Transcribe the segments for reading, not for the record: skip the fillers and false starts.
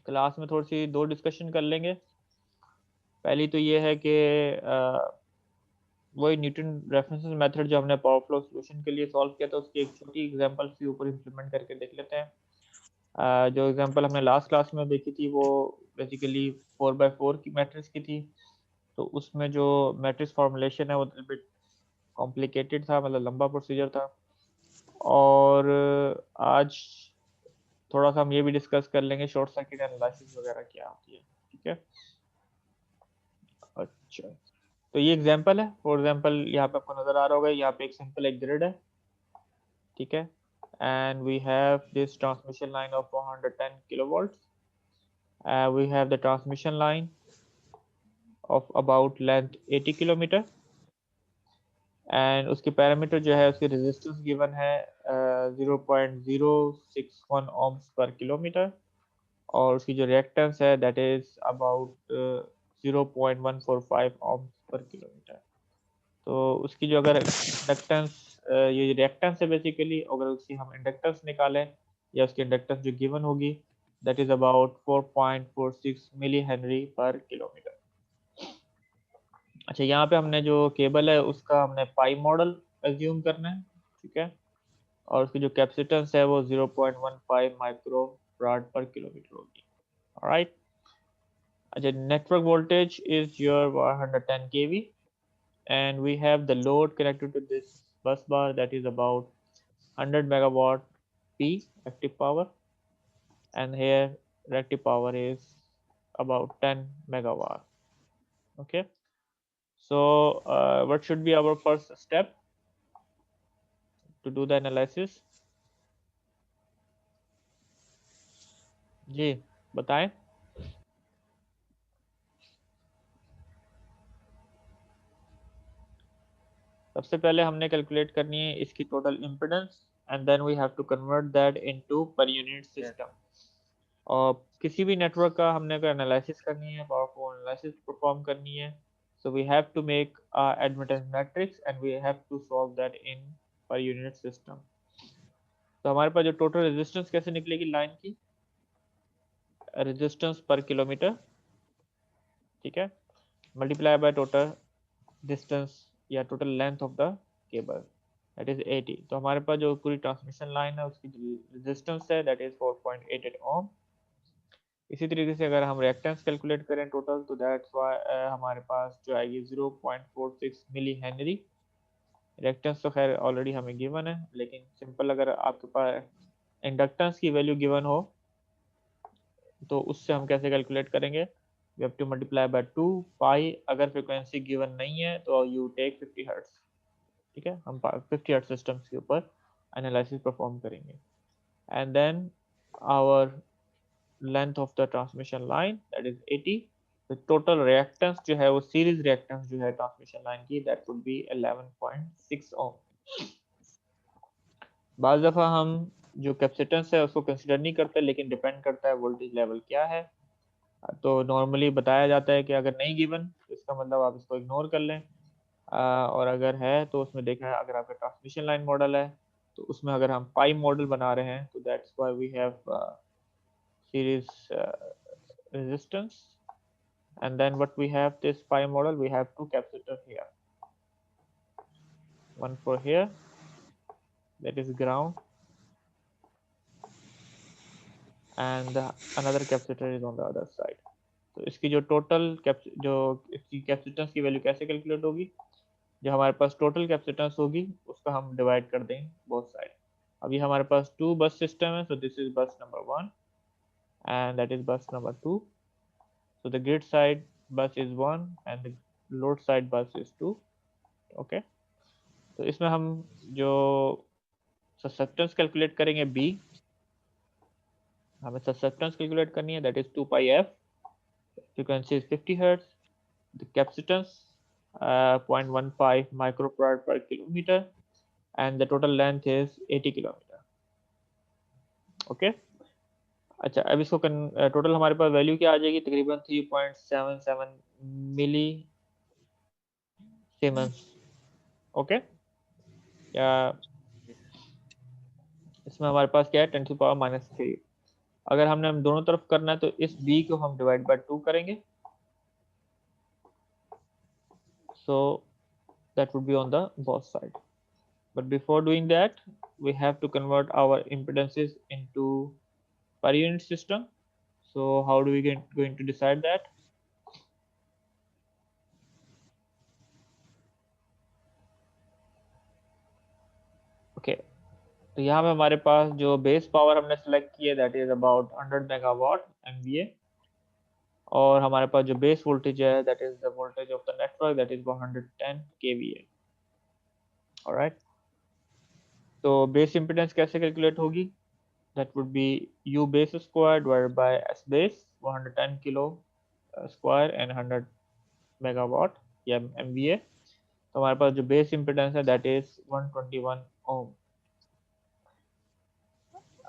Class में थोड़ी सी दो डिस्कशन कर लेंगे। पहली तो ये है कि वही न्यूटन रेफरेंस मेथड जो हमने पावर फ्लो सॉल्यूशन के लिए सॉल्व किया था उसकी एक छोटी एग्जांपल के ऊपर इम्प्लीमेंट करके देख लेते हैं। जो एग्जांपल हमने लास्ट क्लास में देखी थी वो बेसिकली 4x4 की मैट्रिक्स की थी। तो उसमें जो मैट्रिक्स फॉर्मुलेशन है वो बिट कॉम्प्लिकेटेड था, मतलब लंबा प्रोसीजर था। और आज थोड़ा सा हम ये भी डिस्कस कर लेंगे शॉर्ट सर्किट एनालिसिस वगैरह क्या होती है। ठीक है, अच्छा। तो ये एग्जांपल है, फॉर एग्जांपल यहाँ पे आपको नजर आ रहा होगा, यहाँ पे एक सिंपल एक ग्रिड है, ठीक है। And we have this transmission line of 410 kilovolt. We have the transmission line of about length 80 kilometre and उसके पैरामीटर जो है उसकी रेजिस्टेंस गिवन है 0.061 ohms पर किलोमीटर और उसकी जो रिएक्टेंस है दैट इज अबाउट 0.145 ohms पर किलोमीटर। तो उसकी जो अगर इंडक्टेंस, ये रिएक्टेंस है बेसिकली, अगर उसकी हम इंडक्टेंस निकालें या उसकी इंडक्टेंस जो गिवन होगी that is about 4.46 milli henry per kilometre. अच्छा, यहाँ पे हमने जो केबल है उसका हमने पाई मॉडल एज्यूम करना है, ठीक है। और उसकी जो कैपेसिटेंस है वो 0.15 माइक्रो फराड पर किलोमीटर होगी। ऑलराइट। अच्छा, network voltage is your 110 kV and we have the load connected to this bus bar that is about 100 megawatt P active power, and here reactive power is about 10 megawatt. Okay, so what should be our first step to do the analysis? जी बताएं। सबसे पहले हमने calculate करनी है इसकी total impedance and then we have to convert that into per unit system. और किसी भी नेटवर्क का हमने अगर एनालिसिस करनी है, पावरफुल एनालिसिस परफॉर्म करनी है, so we have to make a admittance matrix and we have to solve that in per unit system। तो हमारे पास जो टोटल रेजिस्टेंस कैसे निकलेगी लाइन की, रेजिस्टेंस पर किलोमीटर, ठीक है, मल्टीप्लाई बाय टोटल डिस्टेंस या total length of the cable that is 80। तो हमारे पास जो पूरी ट्रांसमिशन लाइन है उसकी रेजिस्टेंस है दैट इज 4.88 ओम। इसी तरीके से अगर हम रिएक्टेंस कैलकुलेट करें टोटल तो दैट्स वाई हमारे पास जो आएगी 0.46 मिली हेनरी। रिएक्टेंस तो खैर ऑलरेडी हमें गिवन है, लेकिन सिंपल अगर आपके पास इंडक्टेंस की वैल्यू गिवन हो तो उससे हम कैसे कैलकुलेट करेंगे, we have to multiply by 2 pi. अगर फ्रीक्वेंसी गिवन नहीं है तो यू टेक 50 हर्ट्ज, ठीक है। हम 50 हर्ट्ज सिस्टम्स के ऊपर एनालिसिस परफॉर्म करेंगे and then our length of the transmission line that is 80। तो टोटल रिएक्टेंस जो है वो सीरीज रिएक्टेंस जो है ट्रांसमिशन लाइन की दैट वुड बी 11.6 ओम। बाज़ दफ़ा हम जो कैपेसिटेंस है उसको कंसिडर नहीं करते, लेकिन डिपेंड करता है वोल्टेज लेवल क्या है। तो नॉर्मली बताया जाता है कि अगर नहीं गिवन तो इसका मतलब आप इसको इग्नोर कर लें, और अगर है तो उसमें देखा है अगर आपका ट्रांसमिशन लाइन मॉडल है तो उसमें अगर हम पाई मॉडल बना रहे हैं तो that's why we have series resistance, and then what we have this pi model, we have two capacitor here, one for here that is ground and another capacitor is on the other side। तो इसकी जो total जो इसकी capacitance की value कैसे calculate होगी, जो हमारे पास टोटल कैपेसिटेंस होगी उसका हम डिवाइड कर देंगे बोथ साइड। अभी हमारे पास 2 बस सिस्टम है, सो दिस इज बस number 1 and that is bus number 2। so the grid side bus is 1 and the load side bus is 2। Okay, तो इसमें हम जो ससेप्टेंस कैलकुलेट करेंगे बी, हमें ससेप्टेंस कैलकुलेट करनी है that is 2 pi F, frequency is 50 hertz, the capacitance 0.15 microfarad per kilometre and the total length is 80 kilometre. Okay, अच्छा अब इसको टोटल हमारे पास वैल्यू क्या आ जाएगी, तकरीबन 3.77 मिली सीमेंस। ओके, या इसमें हमारे पास क्या है 10 टू पावर -3। अगर हमने हम दोनों तरफ करना है तो इस b को हम डिवाइड बाय 2 करेंगे, so that would be on the both side. But before doing that, we have to convert our impedances into per unit system. So how do we going to decide that? Okay, तो यहाँ पे हमारे पास जो base power हमने select की है that is about 100 megawatt MVA, और हमारे पास जो बेस वोल्टेज है that is the voltage of the network that is 110 kVA. Alright, तो बेस इंपेडेंस कैसे कैलकुलेट होगी? That would B U base square divided by S base 110 kilo square and 100 megawatt या MVA. तो हमारे पास जो base impedance है that is 121 ओम.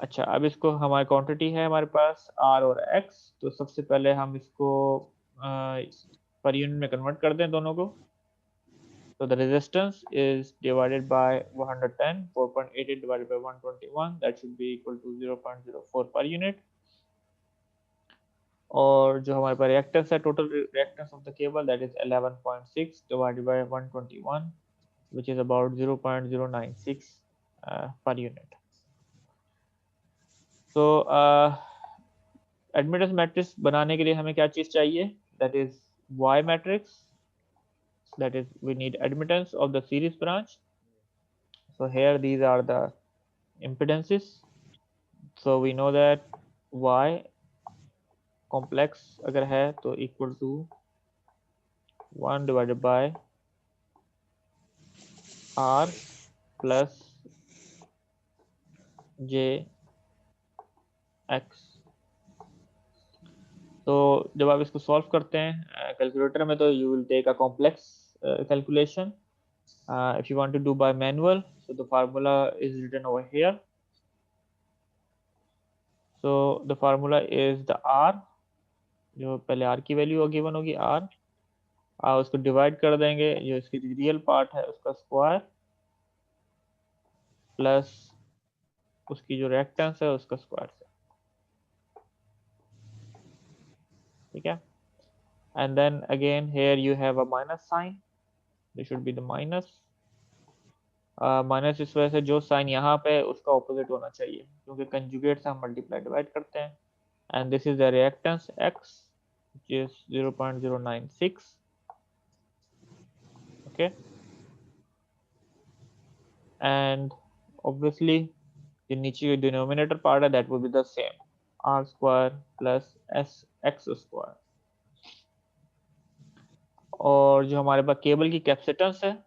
अच्छा, अब इसको हमारी क्वांटिटी है हमारे पास R और X, तो सबसे पहले हम इसको पर यूनिट में कन्वर्ट कर दें दोनों को. तो the resistance is divided by 110, 4.88 divided by 121, that should be equal to 0.04 per unit. और जो हमारे पास रिएक्टेंस है, total reactance of the cable that is 11.6 divided by 121 which is about 0.096 per unit. So admittance matrix बनाने के लिए हमें क्या चीज चाहिए? That is Y matrix, that is we need admittance of the series branch. So here these are the impedances. So we know that Y complex अगर है तो equal to 1 divided by R plus J X. तो जब आप इसको solve करते हैं calculator में तो you will take a complex calculation. If you want to do by manual, so the formula is written over here. So the formula is the R, जो पहले R की वैल्यू गिवन होगी R, उसको divide कर देंगे जो इसकी real part है उसका स्क्वायर प्लस उसकी जो रिएक्टेंस है उसका स्क्वायर से. ठीक है, and then again here you have a minus sign, this should be the minus. Minus इस वजह से जो साइन यहाँ पे है उसका ऑपोजिट होना चाहिए क्योंकि कंजुगेट से हम मल्टीप्लाई डिवाइड करते हैं. And this is the reactance X which is 0.096. okay, and obviously the नीचे डिनोमिनेटर पार्ट है that will be the same R square plus X square. और जो हमारे पास केबल की कैपेसिटेंस है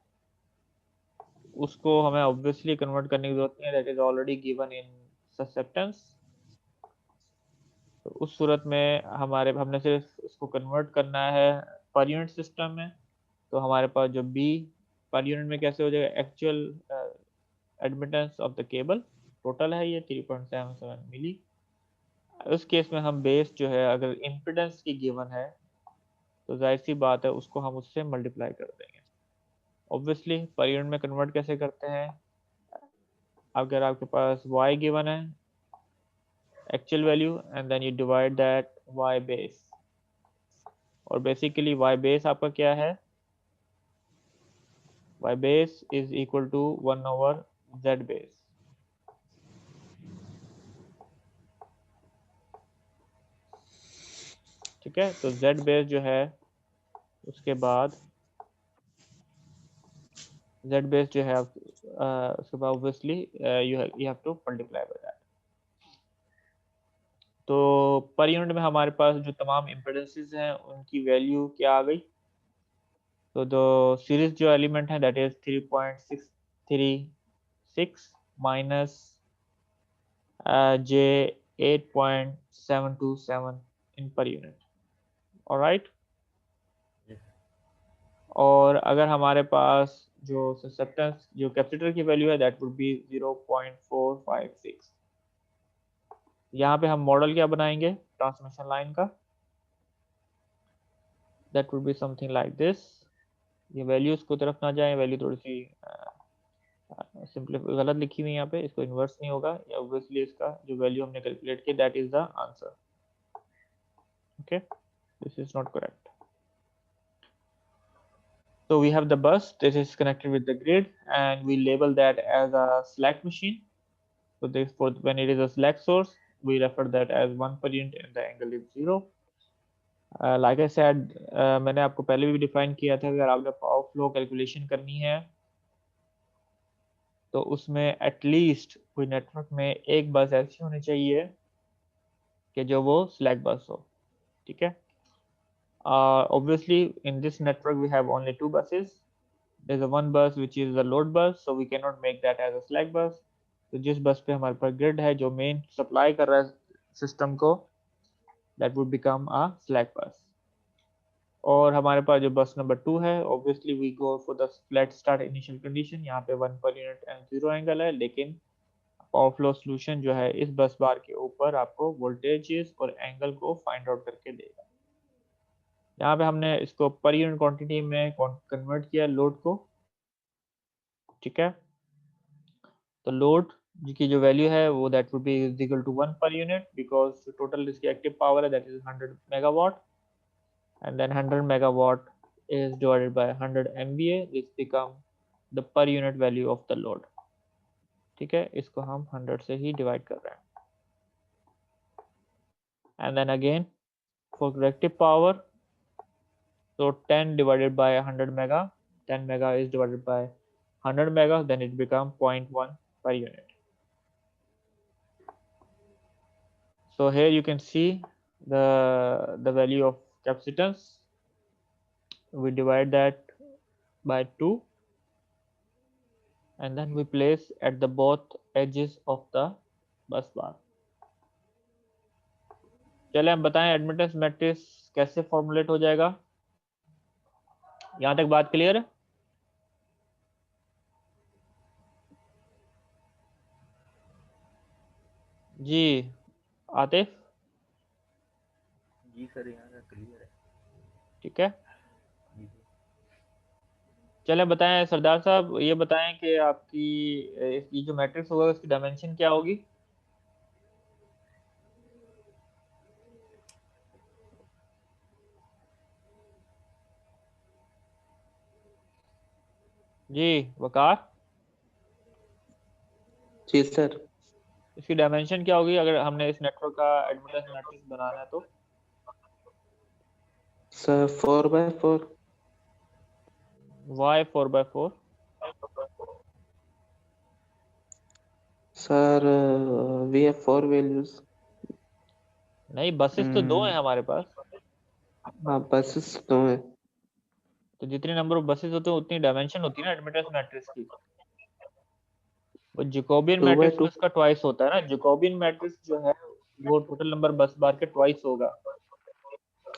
उसको हमें ऑब्वियसली कन्वर्ट करने की जरूरत नहीं है, that is already given in susceptance. तो उस सूरत में हमने सिर्फ उसको कन्वर्ट करना है पर यूनिट सिस्टम में. तो हमारे पास जो B पर यूनिट में कैसे हो जाएगा? Actual admittance of the cable total है ये 3.77 मिली. उस केस में हम बेस जो है अगर इम्पिडेंस की गिवन है तो जाहिर सी बात है उसको हम उससे मल्टीप्लाई कर देंगे. ऑब्वियसली पर यूनिट में कन्वर्ट कैसे करते हैं? अगर आपके पास Y गिवन है actual value and then you divide that Y base, और बेसिकली Y बेस आपका क्या है? Y base is equal to 1 over Z base. ठीक है, तो Z बेस जो है उसके बाद Z बेस जो है उसके बाद obviously you have to multiply by that. तो पर यूनिट में हमारे पास जो तमाम इम्पेडेंसेस हैं उनकी वैल्यू क्या आ गई? तो द सीरीज जो एलिमेंट है that is 3.636 minus J 8.727 in per unit. Alright, और अगर हमारे पास जो ससेप्टेंस जो कैपेसिटर की वैल्यू है दैट वुड बी 0.456. यहाँ पे हम मॉडल क्या बनाएंगे ट्रांसमिशन लाइन का? That would be something like this. ये वैल्यूज को तरफ ना जाए, वैल्यू थोड़ी सी सिंपली गलत लिखी हुई है यहाँ पे, इसको इन्वर्स नहीं होगा, या ऑब्वियसली इसका जो वैल्यू हमने कैलकुलेट की that is the answer. Okay, this is not correct. So we have the bus, this is connected with the grid, and we label that as a slack machine. So this, for when it is a slack source, we refer that as 1 per unit and the angle is 0. Like I said, मैंने आपको पहले भी define किया था, अगर आपने power flow calculation करनी है तो उसमें एटलीस्ट कोई नेटवर्क में एक बस ऐसी होनी चाहिए कि जो वो स्लैक बस हो, ठीक है। Obviously in this network we have only two buses. There's a one bus which is the load bus, so we cannot make that as a slack bus. तो जिस बस पे हमारे पास ग्रिड है जो मेन सप्लाई कर रहा है सिस्टम को, that would become a slack bus. और हमारे पास जो बस नंबर 2 है, obviously we go for the flat start initial condition, यहाँ पे 1 per unit and 0 एंगल है, लेकिन पावर फ्लो सोल्यूशन जो है इस बस बार के ऊपर आपको वोल्टेजेस और एंगल को फाइंड आउट करके देगा। यहाँ पे हमने इसको पर यूनिट क्वांटिटी में कन्वर्ट किया लोड को, ठीक है। तो लोड की जो वैल्यू है वो that would be is equal to 1 per unit, because total इसकी एक्टिव पावर है that is 100 megawatt, and then 100 megawatt is divided by 100 MVA, this become the per unit value of the load, ठीक है। इसको हम 100 से ही divide कर रहे हैं। and then again for reactive power, so 10 divided by 100 mega, 10 mega is divided by 100 mega, then it become 0.1 per unit. So here you can see the value of capacitance. We divide that by 2 and then we place at the both edges of the bus bar. चले हम बताएं admittance matrix कैसे formulate हो जाएगा, यहां तक बात clear है? जी आतिफ? जी सर, यहाँ का क्लियर है। ठीक है, चले बताएं सरदार साहब, ये बताएं कि आपकी ये जो मैट्रिक्स होगा उसकी डायमेंशन क्या होगी? जी वकार? जी सर। इसकी डायमेंशन क्या होगी अगर हमने इस नेटवर्क का एडमिटेंस मैट्रिक्स बनाना है तो? Sir 4/4। Y 4/4? Sir we have 4 values. नहीं, बसेस तो 2 हैं हमारे पास। हाँ बसेस तो है। तो जितने नंबर ऑफ बसेस होते हैं उतनी डायमेंशन होती है ना एडमिटेंस मैट्रिक्स की। वो जैकोबियन 2/2 मैट्रिक्स में उसका ट्वाइस होता है ना, जैकोबियन मैट्रिक्स जो है वो टोटल नंबर बस बार के ट्वाइस होगा,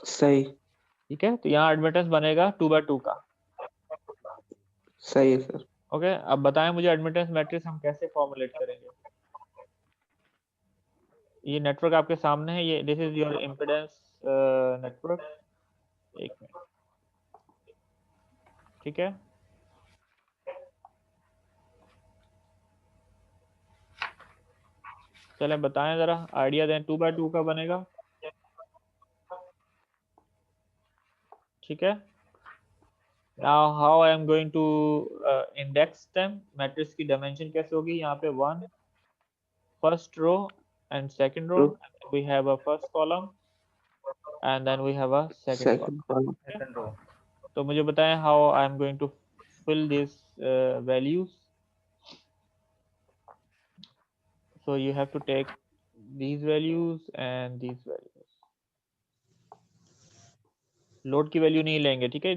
सही। ठीक है। तो यहाँ एडमिटेंस बनेगा 2/2 का। सही है सर। ओके, अब बताएं मुझे एडमिटेंस मैट्रिक्स हम कैसे फॉर्मुलेट करेंगे। ये नेटवर्क आपके सामने है, ये this is your impedance network. एक मिनट, ठीक है। चले बताएं जरा, आइडिया दें, 2/2 का बनेगा, ठीक है। Now how I am going to index them, matrix की डायमेंशन कैसे होगी, यहाँ पे 1 first row and second row, we have a first column and then we have a second second column. Column. Second row. तो मुझे बताएं how I am going to fill these values. So you have to take these values and these values. Load की value नहीं लेंगे, ठीक है।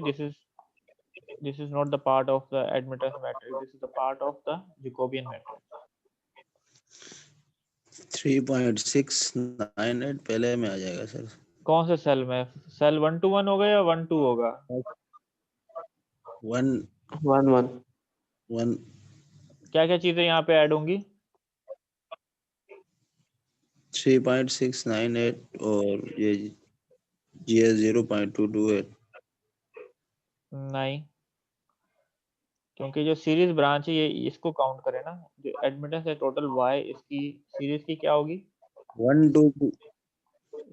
this is not the part of the admittance matrix, this is the part of the Jacobian matrix. 3.698 पहले में आ जाएगा sir. कौन से सेल में? सेल 1 to 1 होगा या 1 2 होगा? 1 1 1 क्या क्या चीजें यहाँ पे ऐड होंगी? 3.698 और ये GS 0.22 है। नहीं, क्योंकि जो सीरीज ब्रांच है ये इसको काउंट करें ना, जो एडमिटेंस है टोटल y इसकी सीरीज की क्या होगी? 1 2 की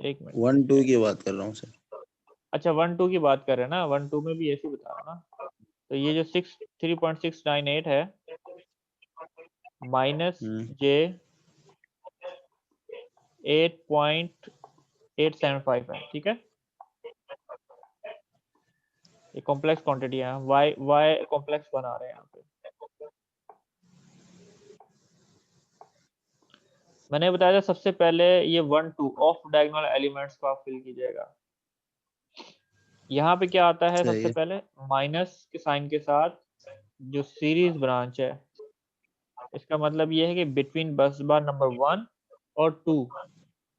एक मिनट, 1 2 की बात कर रहा हूँ सर। अच्छा 1 2 की बात कर रहे हैं ना, 1 2 में भी ऐसे ही बता रहा ना। तो ये जो 3.698 है माइनस जे 8.875 है, ठीक है। ये कॉम्प्लेक्स क्वांटिटी है, y कॉम्प्लेक्स बना रहे हैं यहाँ पे। मैंने बताया था सबसे पहले ये 1 2 ऑफ डायगोनल एलिमेंट्स को आप फिल कीजिएगा। यहाँ पे क्या आता है? सही सबसे है। पहले माइनस के साइन के साथ जो सीरीज ब्रांच है, इसका मतलब ये है कि बिटवीन बस बार नंबर 1 और 2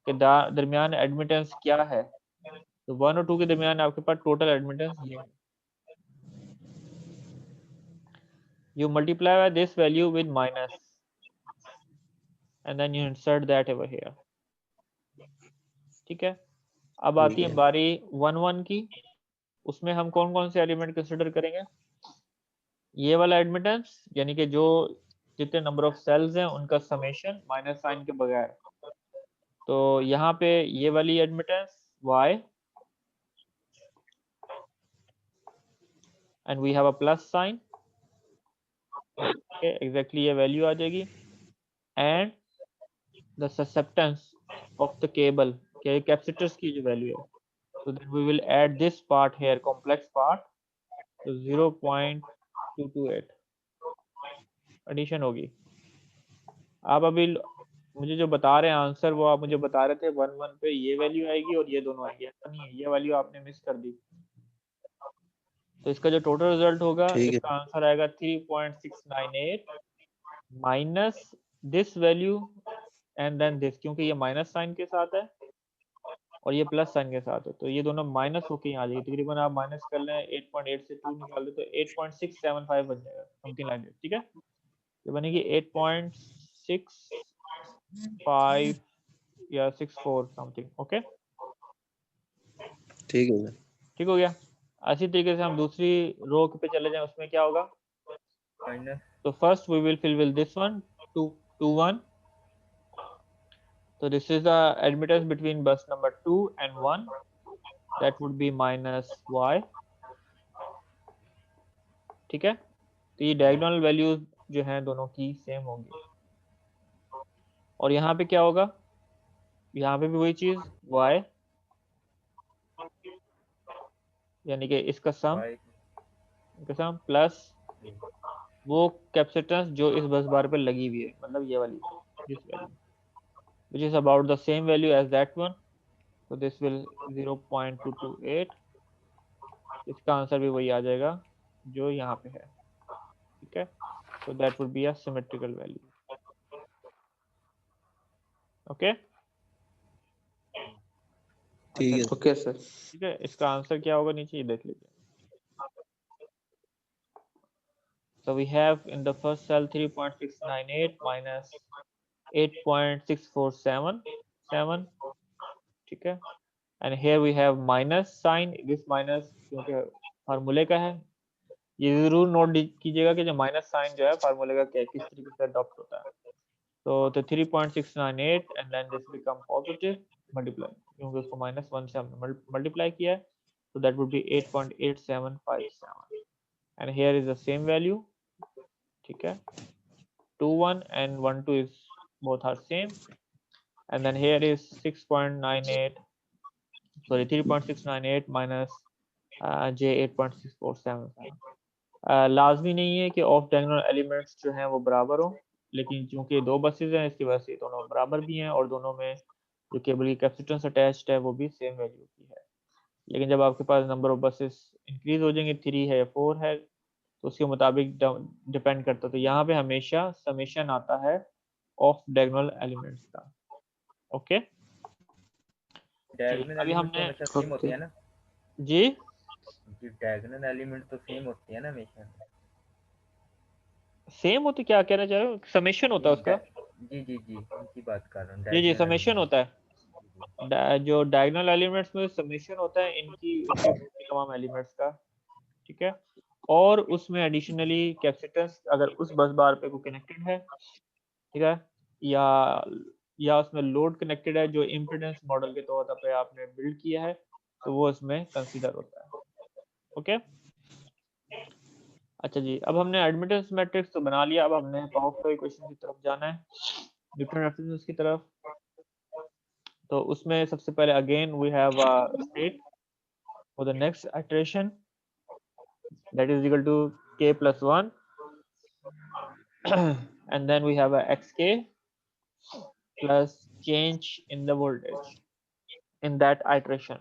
के दरमियान एडमिटेंस क्या है? तो 1 और 2 के दरमियान आपके पास टोटल एडमिटेंस ये है। You multiply by this value with minus and then you insert that over here, ठीक है। अब ठीक आती है है। बारी 1 1 की, उसमें हम कौन कौन से एलिमेंट कंसिडर करेंगे? ये वाला एडमिटेंस, यानी कि जो जितने नंबर ऑफ सेल्स हैं उनका समेशन माइनस साइन के बगैर। तो यहाँ पे ये वाली admittance y and we have a plus sign, exactly ये वैल्यू आ जाएगी। And the susceptance of the cable, capacitors की जो वैल्यू है, so then we will add this part here, complex part, तो 0.228 एडिशन होगी। आप अभी मुझे जो बता रहे हैं आंसर, वो आप मुझे बता रहे थे 1 1 पे ये वैल्यू आएगी और ये दोनों आएगी, ऐसा नहीं है, ये वैल्यू आपने मिस कर दी। तो इसका जो टोटल रिजल्ट होगा, ठीक है। इसका आंसर आएगा 3.698 minus this value and then this, क्योंकि ये माइनस साइन के साथ है और ये प्लस साइन के साथ है, तो ये दोनों माइनस होके यहाँ आ जाएगी। तकरीबन आप माइनस कर लें 8.8 से 2 निकाल दे तो 8.675 बन जाएगा, समथिंग लाइक दैट, ठीक है। ये बनेगी 8.65 या 64 समथिंग, ओके। ठीक है सर। ठीक हो गया। इसी तरीके से हम दूसरी रो पे चले जाएं, उसमें क्या होगा? तो first we will fill will this one 2 2 1, so this is the admittance between bus number 2 and 1, that would be minus y, ठीक है। तो ये डायगोनल वैल्यूज जो हैं दोनों की सेम होंगी। और यहाँ पे क्या होगा? यहाँ पे भी वही चीज y, यानी कि इसका सम प्लस वो कैपेसिटेंस जो इस बस बार पे लगी हुई है, मतलब ये वाली, this value which is about the same value as that one, so this will 0.228, इसका आंसर भी वही आ जाएगा जो यहाँ पे है, ठीक है। so that would be a symmetrical value, okay। ठीक है। Okay sir. ठीक है, इसका आंसर क्या होगा नीचे ये देख लीजिए। So we have in the first cell 3.698 minus 8.6477, ठीक है। And here we have minus sign, this minus क्योंकि फार्मूले का है, ये जरूर नोट कीजिएगा कि जो माइनस साइन जो है फार्मूले का क्या किस तरीके से अडॉप्ट होता है। तो 3.698 and then this become positive multiply, क्योंकि उसको -1 से हमने मल्टीप्लाई किया है, so that would be 8.8757 and here is the same value, ठीक है। 2 1 and 1 2 is both are same and then here is 6.98, sorry 3.698 minus j 8.6477। लाजमी नहीं है कि ऑफ डायगोनल एलिमेंट्स जो हैं वो बराबर हों, लेकिन चूंकि दो बसेज हैं इसकी वजह से दोनों बराबर भी हैं और दोनों में जो केबल की कैपेसिटेंस अटैच्ड है वो भी सेम वैल्यू की है। लेकिन जब आपके पास नंबर ऑफ बसेस इंक्रीज हो जाएंगे, 3 है या 4 है, तो उसके मुताबिक डिपेंड करता है। तो यहाँ पे हमेशा समेशन आता है ऑफ डायगोनल एलिमेंट्स का, ओके। डायगोनल अभी एलिमेंट तो हमने हमेशा सेम होते हैं ना जी डायगोनल एलिमेंट तो सेम होते हैं ना हमेशा। सेम होती, क्या कहना चाह रहे हो? समेशन होता है उसका? जी उनकी बात कर रहा हूँ। जी समेशन होता है, जो डायगोनल एलिमेंट्स में समेशन होता है इनकी तमाम एलिमेंट्स का, ठीक है। और उसमें एडिशनली कैपेसिटेंस अगर उस बस बार पे कोई कनेक्टेड है, ठीक है, या उसमें लोड कनेक्टेड है जो इम्पीडेंस मॉडल के तौर पे आपने बिल्ड किया है, तो वो इसमें कंसीडर होता है। ओके, अच्छा जी, अब हमने एडमिटेंस मैट्रिक्स तो बना लिया, अब हमने पावर फ्लो इक्वेशन की तरफ जाना है, न्यूटन रेफरेंस की तरफ। तो उसमें सबसे पहले again we have a state for the next iteration that is equal to k plus 1 and then we have a xk plus change in the voltage in that iteration.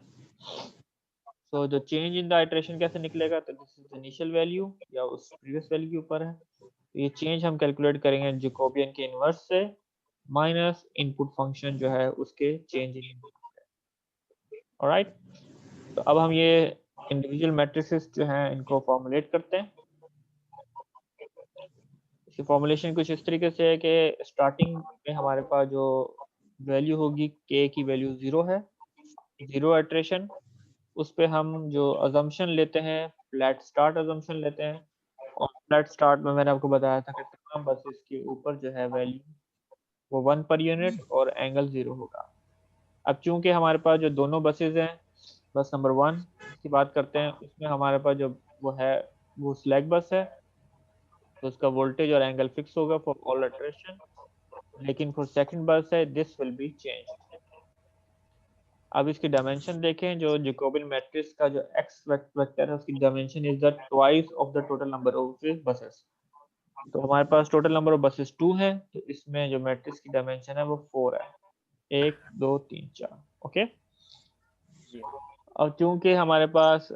So the change in the iteration कैसे निकलेगा, तो this is initial value या उस previous value के ऊपर है, तो ये change हम कैलकुलेट करेंगे जैकोबियन के इनवर्स से माइनस इनपुट फंक्शन जो है उसके चेंज इन इनपुट। ऑलराइट, तो अब हम ये इंडिविजुअल मैट्रिसेस जो हैं इनको फॉर्मुलेट करते हैं। इसकी फॉर्मुलेशन कुछ इस तरीके से है कि स्टार्टिंग में हमारे पास जो वैल्यू होगी k की वैल्यू 0 है, 0 इटरेशन, उस पे हम जो अजम्पशन लेते हैं फ्लैट स्टार्ट अजम्पशन लेते हैं, और फ्लैट स्टार्ट में मैंने आपको बताया था कि तमाम बसेस के ऊपर जो है वैल्यू वो 1 पर यूनिट और एंगल 0 होगा। अब चूंकि हमारे पास जो दोनों बसेस हैं, बस नंबर 1 की बात करते हैं, उसमें हमारे पास जो वो है वो स्लैक बस है, तो उसका वोल्टेज और एंगल फिक्स होगा फॉर ऑल इटरेशन, लेकिन फॉर सेकंड बस है दिस विल बी चेंज। अब इसकी डायमेंशन देखें, जो जैकोबियन मैट्रिक्स का जो x वेक्टर है उसकी dimension is the twice of the total number of buses. तो हमारे पास टोटल नंबर ऑफ बसेस 2 है, तो इसमें जो मैट्रिक्स की डायमेंशन है वो 4 है, 1 2 3 4। ओके, और चूंकि हमारे पास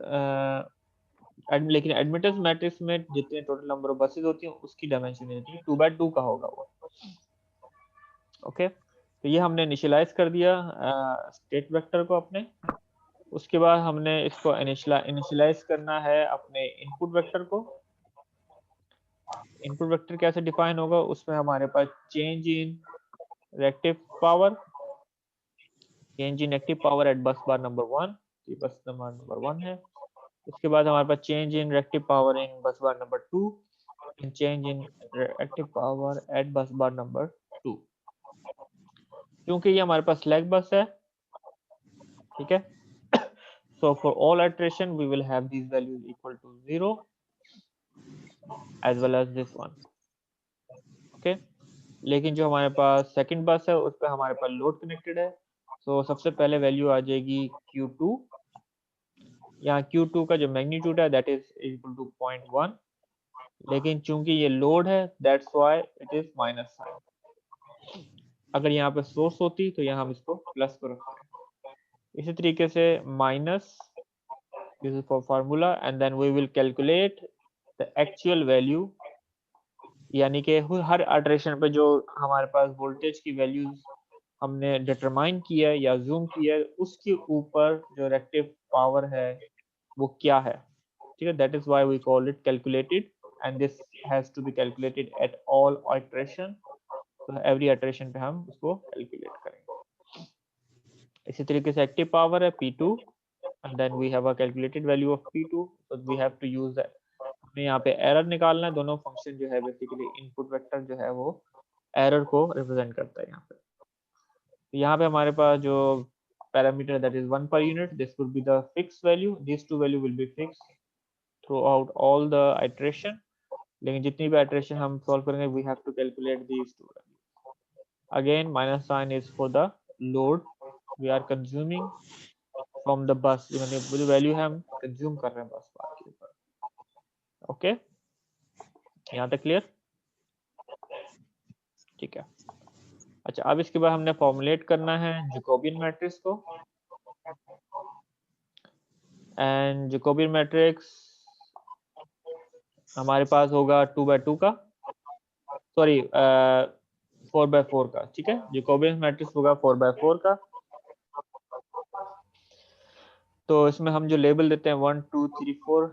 लेकिन एडमिटेंस मैट्रिक्स में जितने टोटल नंबर ऑफ बसेस होती हैं उसकी डायमेंशन नहीं होती, 2/2 का होगा वो। ओके, तो ये हमने इनिशियलाइज कर दिया स्टेट वेक्टर को अपने। उसके बाद हमने इसको इनिशियलाइज करना है अपने इनपुट वेक्टर को। इनपुट वेक्टर कैसे डिफाइन होगा, उसमें हमारे पास change in reactive power, change in active power at bus bar number 1, ये बस नंबर 1 है। उसके बाद हमारे पास change in reactive power in bus bar number 2 and change in reactive power at bus bar number 2। क्योंकि ये हमारे पास स्लैक बस है, ठीक है, so for all iteration we will have these values equal to 0 as well as this one। okay, लेकिन जो हमारे पास सेकंड बस है उस पर हमारे पास लोड कनेक्टेड है, तो सबसे पहले वैल्यू आ जाएगी Q2। यहाँ Q2 का जो मैग्नीट्यूड है दैट इज इक्वल टू 0.1, लेकिन चूंकि ये लोड है that's why it is minus sign. अगर यहाँ पे सोर्स होती तो यहाँ हम इसको प्लस को रखते हैं। इसी तरीके से minus, this is for formula, and then we will calculate the actual value, यानी कि हर इटरेशन पे जो हमारे पास वोल्टेज की वैल्यूज हमने डिटरमाइन किया है या जूम किया है उसके ऊपर जो रिएक्टिव पावर है वो क्या है, ठीक है, that is why we call it calculated, and this has to be calculated at all iteration. तो एवरी इटरेशन पे हम उसको कैलकुलेट करेंगे। इसी तरीके से एक्टिव पावर है P2 and then we have a calculated value of P2, so we have to use that. हमें यहाँ पे एरर निकालना है, दोनों फंक्शन जो है बेसिकली इनपुट वेक्टर जो है वो एरर को रिप्रेजेंट करता है यहाँ पे। तो यहाँ पे हमारे पास जो parameter that is 1 per unit, this will be the fix value, this two value will be fix throughout all the iteration, लेकिन जितनी भी इटरेशन हम सॉल्व करेंगे we have to calculate these two values. Again minus sign is for the load we are consuming from the bus, यानी जो value है हम consume कर रहे हैं बस बार के ऊपर। ओके, यहाँ तक क्लियर? ठीक है, अच्छा, अब इसके बाद हमने फॉर्मुलेट करना है जैकोबियन मैट्रिक्स को, एंड जैकोबियन मैट्रिक्स हमारे पास होगा 2/2 का, सॉरी 4/4 का, ठीक है, जैकोबियन मैट्रिक्स होगा 4/4 का। तो इसमें हम जो लेबल देते हैं 1 2 3 4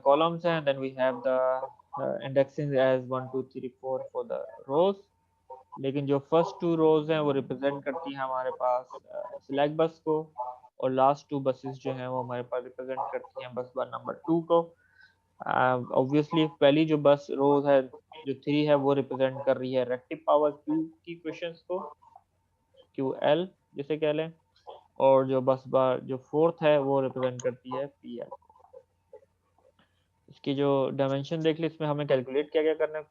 कॉलम्स हैं, then we have the indexing as 1 2 3 4 for the rows, लेकिन जो फर्स्ट 2 रोज हैं वो रिप्रेजेंट करती हैं हमारे पास स्लैक बस को, और लास्ट 2 बसेस जो हैं वो हमारे पास रिप्रेजेंट करती हैं बस बार नंबर 2 को। ऑब्वियसली पहली जो बस रोज है जो 3 है वो रिप्रेजेंट कर रही है रेक्टिव पावर Q की इक्वेशंस को, QL जिसे कह लें, और जो बस बार जो फोर्थ है वो रिप्रेजेंट करती है PL। इसकी जो डायमेंशन देख ली, इसमें हमें कैलकुलेट क्या क्या करना है।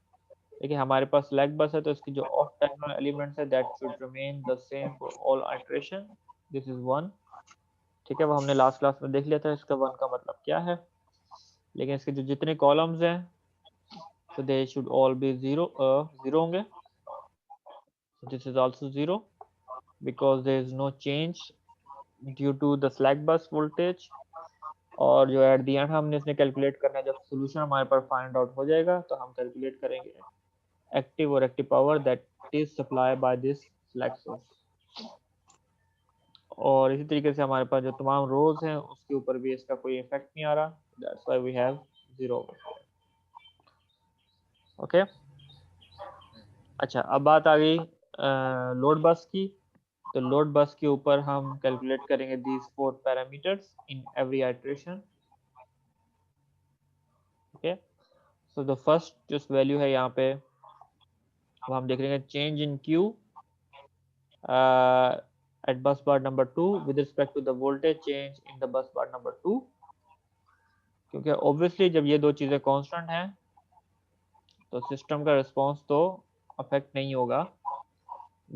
देखिए हमारे पास स्लैक बस है तो इसकी जो ऑफ डायगोनल एलिमेंट्स है that should remain the same for all iteration. This is 1, ठीक है, वो हमने लास्ट क्लास में देख लिया था इसका 1 का मतलब क्या है। लेकिन इसके जो जितने कॉलम्स हैं तो they should all be zero होंगे। This is also 0 because there is no change due to the slack bus voltage. और जो एट द एंड हमने इसने कैलकुलेट करना है, जब सोल्यूशन हमारे पास फाइंड आउट हो जाएगा तो हम कैलकुलेट करेंगे एक्टिव और active power that is supply by this slack source. और इसी तरीके से हमारे पास जो तमाम रोज हैं उसके ऊपर भी इसका कोई इफेक्ट नहीं आ रहा, that's why we have 0 over here. Okay, अच्छा अब बात आ गई लोड बस की। तो लोड बस के ऊपर हम कैलकुलेट करेंगे these 4 parameters in every iteration. Okay, so the first जो वैल्यू है यहाँ पे वो हम देख रहे हैं change in Q at bus bar number 2 with respect to the voltage change in the bus bar number 2, क्योंकि ऑब्वियसली जब ये दो चीजें कांस्टेंट हैं तो सिस्टम का रिस्पांस तो अफेक्ट नहीं होगा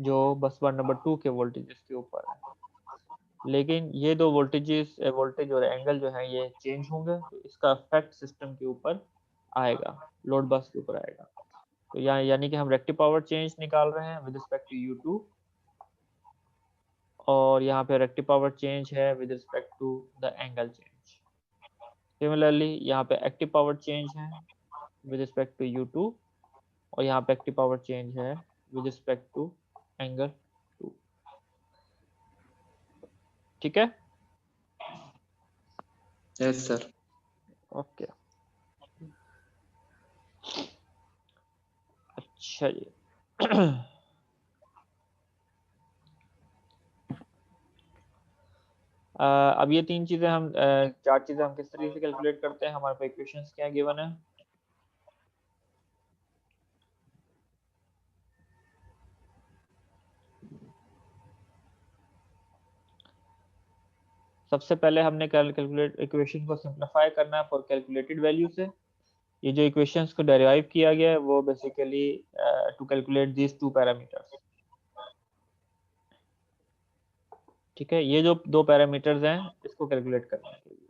जो बस बार नंबर 2 के वोल्टेजेस के ऊपर है। लेकिन ये दो वोल्टेज और एंगल जो है ये चेंज होंगे तो इसका इफेक्ट सिस्टम के ऊपर आएगा, लोड बस के ऊपर आएगा। तो यहाँ यानी कि हम रेक्टिव पावर चेंज निकाल रहे हैं विद रिस्पेक्ट टू U2 और यहाँ पे रेक्टिव पावर चेंज है with respect to the angle change. Similarly यहाँ पे एक्टिव पावर चेंज है विद रिस्पेक्ट टू U2 और यहाँ पे एक्टिव पावर चेंज है विद रिस्पेक्ट टू एंगल 2। ठीक है, यस सर। ओके, अच्छा जी। अब ये 3 चीजें हम 4 चीजें हम किस तरीके से कैलकुलेट करते हैं, हमारे पास इक्वेशंस क्या गिवन है। सबसे पहले हमने कैलकुलेट इक्वेशन को सिंपलीफाई करना है फॉर कैलकुलेटेड वैल्यू से। ये जो इक्वेशंस को डेराइव किया गया है वो basically to calculate these 2 parameters. ठीक है, ये जो 2 पैरामीटर्स हैं इसको कैलकुलेट करने के लिए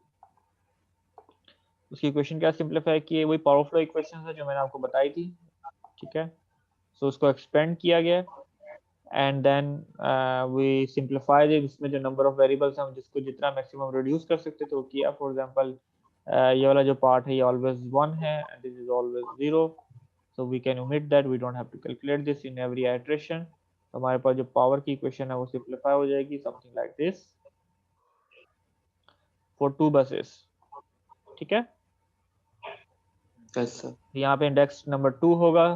उसकी इक्वेशन क्या सिंपलीफाई की है, वही पावर फ्लो इक्वेशन है जो मैंने आपको बताई थी। ठीक है, सो उसको एक्सपेंड किया गया and then we simplified it. इसमें जो नंबर ऑफ वेरिएबल्स हम जिसको जितना मैक्सिमम रिड्यूस कर सकते थे वो किया। फॉर एग्जांपल ये वाला जो पार्ट है ये ऑलवेज 1 है and this is always 0, so we can omit that, we don't have to calculate this in every iteration. तो हमारे पास जो पावर की इक्वेशन है वो सिंपलीफाई हो जाएगी something like this for 2 buses. ठीक है, यस सर। यहाँ पे इंडेक्स नंबर 2 होगा,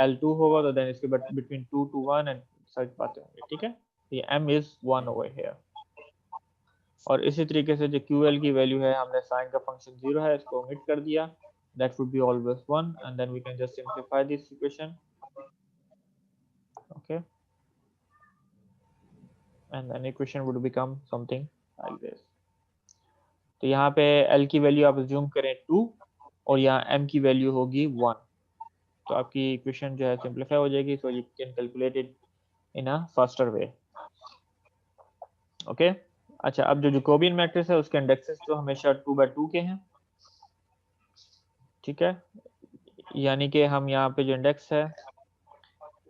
L2 होगा, तो देन इसके बिटवीन 2 to 1 एंड सच बातें होंगी। ठीक है, ये M इज 1 ओवर हियर। और इसी तरीके से जो QL की वैल्यू है हमने साइन का फंक्शन 0 है इसको ओमिट कर दिया, that would be always 1 and then we can just simplify this equation. Okay, and then equation would become something like this. तो यहाँ पे L की वैल्यू आप अज्यूम करें 2 और यहाँ M की वैल्यू होगी 1, तो आपकी इक्वेशन जो है सिंपलीफाई हो जाएगी, so you can calculate it in a faster way. Okay, अच्छा अब जो जैकोबियन मैट्रिक्स है उसके इंडेक्सेस तो हमेशा 2/2 के हैं। ठीक है, यानी कि हम यहाँ पे जो इंडेक्स है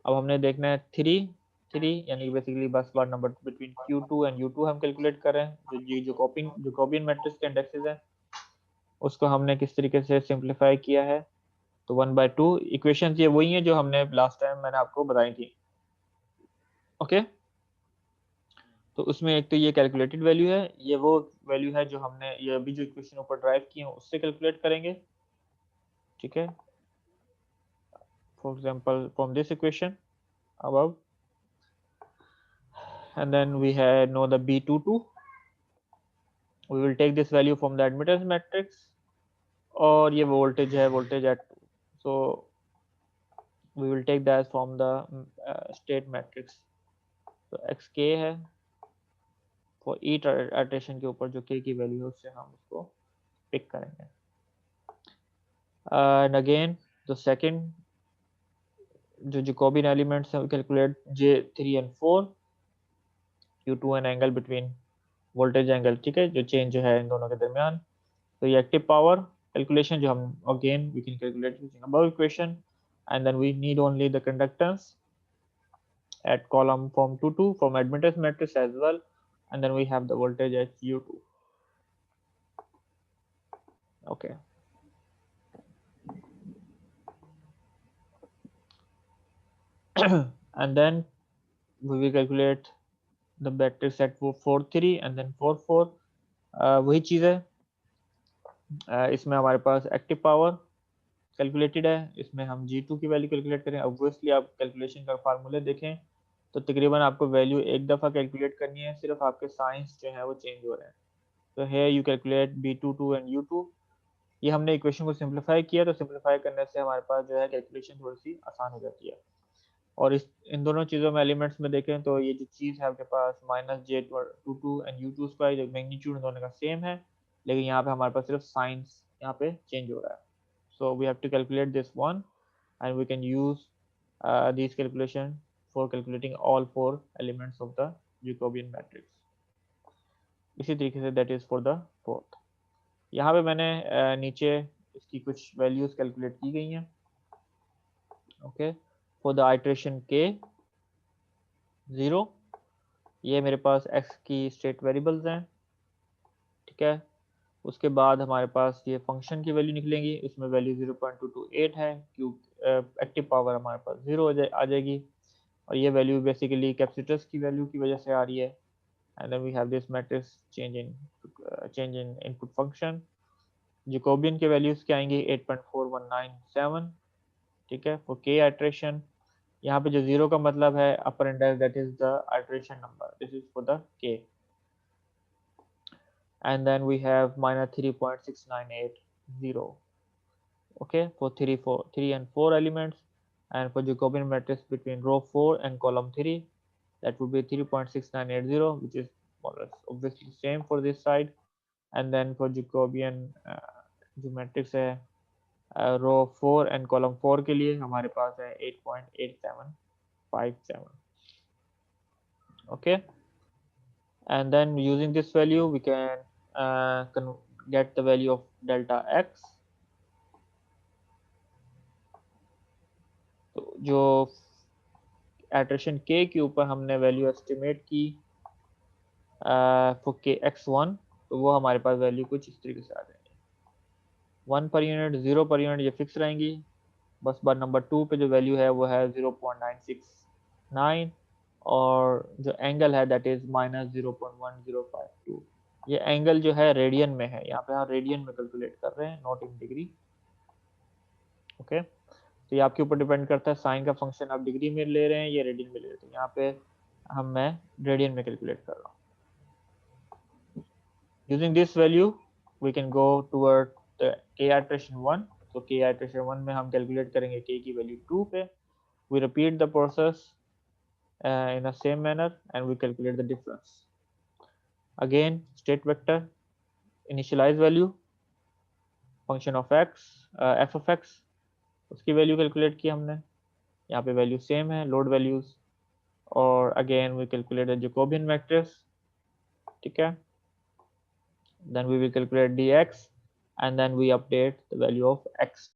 अब हमने देखना है 3 यानी कि बेसिकली बस bar number between Q2 and U2 हम कैलकुलेट कर रहे हैं। जो जैकोबियन मैट्रिक्स के इंडेक्सेस हैं उसको हमने किस तरीके से सिंपलीफाई किया है, तो 1/2 इक्वेशंस ये वही हैं जो हमने लास्ट टाइम मैंने आपको बताई थी। ओके, तो उसमें एक तो ये कैलकुलेटेड वैल्यू है, ये वो वैल्यू है जो हमने ये अभी जो इक्वेशन ऊपर ड्राइव की है उससे कैलकुलेट करेंगे। ठीक है, for example from this equation above and then we know the B22, we will take this value from the admittance matrix और ये वोल्टेज है, voltage at 2. So we will take that from the state matrix. तो xk है for each iteration के ऊपर जो k की value है उससे हम उसको पिक करेंगे. एंड अगेन द सेकंड जो जैकोबियन एलिमेंट्स है calculate J3 and 4 Q2 and angle between voltage angle, ठीक है, जो चेंज है इन दोनों के दरमियान. तो ये एक्टिव पावर कैलकुलेशन जो हम again we can calculate using above equation, and then we need only the conductance at column form 2 2 from admittance matrix as well, and then we have the voltage at U2. Okay. And then we will calculate the matrix at 4 3 and then 4 4. वही चीज़ है. इसमें हमारे पास active power calculated है, इसमें हम G2 की value calculate करें. Obviously आप कैलकुलेशन का फार्मूला देखें तो तकरीबन आपको वैल्यू एक दफ़ा कैलकुलेट करनी है, सिर्फ आपके साइंस जो है वो चेंज हो रहे हैं. तो है you calculate B22 and U2. ये हमने इक्वेशन को सिंपलीफाई किया, तो सिंपलीफाई करने से हमारे पास जो है कैलकुलेशन थोड़ी सी आसान हो जाती है. और इन दोनों चीज़ों में एलिमेंट्स में देखें तो ये जो चीज़ है आपके पास -J22 एंड U2 स्क्वायर, जो मैग्नीट्यूड दोनों का सेम है, लेकिन यहाँ पे हमारे पास सिर्फ साइंस यहाँ पे चेंज हो रहा है. So we have to calculate this one and we can use this calculation for calculating all 4 elements of the Jacobian matrix. इसी तरीके से that is for the fourth. यहाँ पे मैंने नीचे इसकी कुछ वैल्यूज कैलकुलेट की गई हैं. ओके, फॉर द आइट्रेशन के 0, ये मेरे पास x की स्टेट वेरिएबल्स हैं, ठीक है. उसके बाद हमारे पास ये फंक्शन की वैल्यू निकलेंगी, उसमें वैल्यू 0.228 है, क्यों एक्टिव पावर हमारे पास 0 आ जाएगी, और ये वैल्यू बेसिकली कैपेसिटर्स की वैल्यू की वजह से आ रही है. And then we have this matrix change in input function. Jacobian के वैल्यूज क्या आएंगी 8.4197, ठीक है, फॉर के आइट्रेशन. यहाँ पे जो 0 का मतलब है upper index, that is the iteration number, this is for the K. And then we have -3.6980, okay, for 3 and 4 elements. And for Jacobian matrix between row 4 and column 3, that would be 3.6980, which is more or less obviously same for this side. And then for Jacobian जो matrix है रो 4 and column 4 के लिए हमारे पास है 8.8757. okay, and then using this value we can get the value of delta x. तो जो iteration k के ऊपर हमने वैल्यू एस्टिमेट की फॉर के x1, तो वो हमारे पास वैल्यू कुछ इस तरीके से आ जाएंगे. 1 पर यूनिट, 0 पर यूनिट ये फिक्स रहेंगी. बस बार नंबर 2 पे जो वैल्यू है वो है 0.969, और जो एंगल है दैट इज -0.1052. ये एंगल जो है रेडियन में है, यहाँ पे हम रेडियन में कैलकुलेट कर रहे हैं, नॉट इन डिग्री. ओके, तो ये आपके ऊपर डिपेंड करता है, साइन का फंक्शन आप डिग्री में ले रहे हैं या रेडियन में ले रहे हैं. यहाँ पे मैं रेडियन में कैलकुलेट कर रहा हूँ. Using this value we can go toward the K iteration 1. तो के आइट्रेशन 1 में हम कैलकुलेट करेंगे के की वैल्यू 2 पे. We repeat the process in the same manner and we calculate the difference. Again, state vector, initialize value, function of x, f of x, उसकी value calculate की हमने. यहाँ पे वैल्यू सेम है, लोड वैल्यूज. और again we calculate the Jacobian matrix, ठीक है. Then we will calculate dx and then we update the value of x.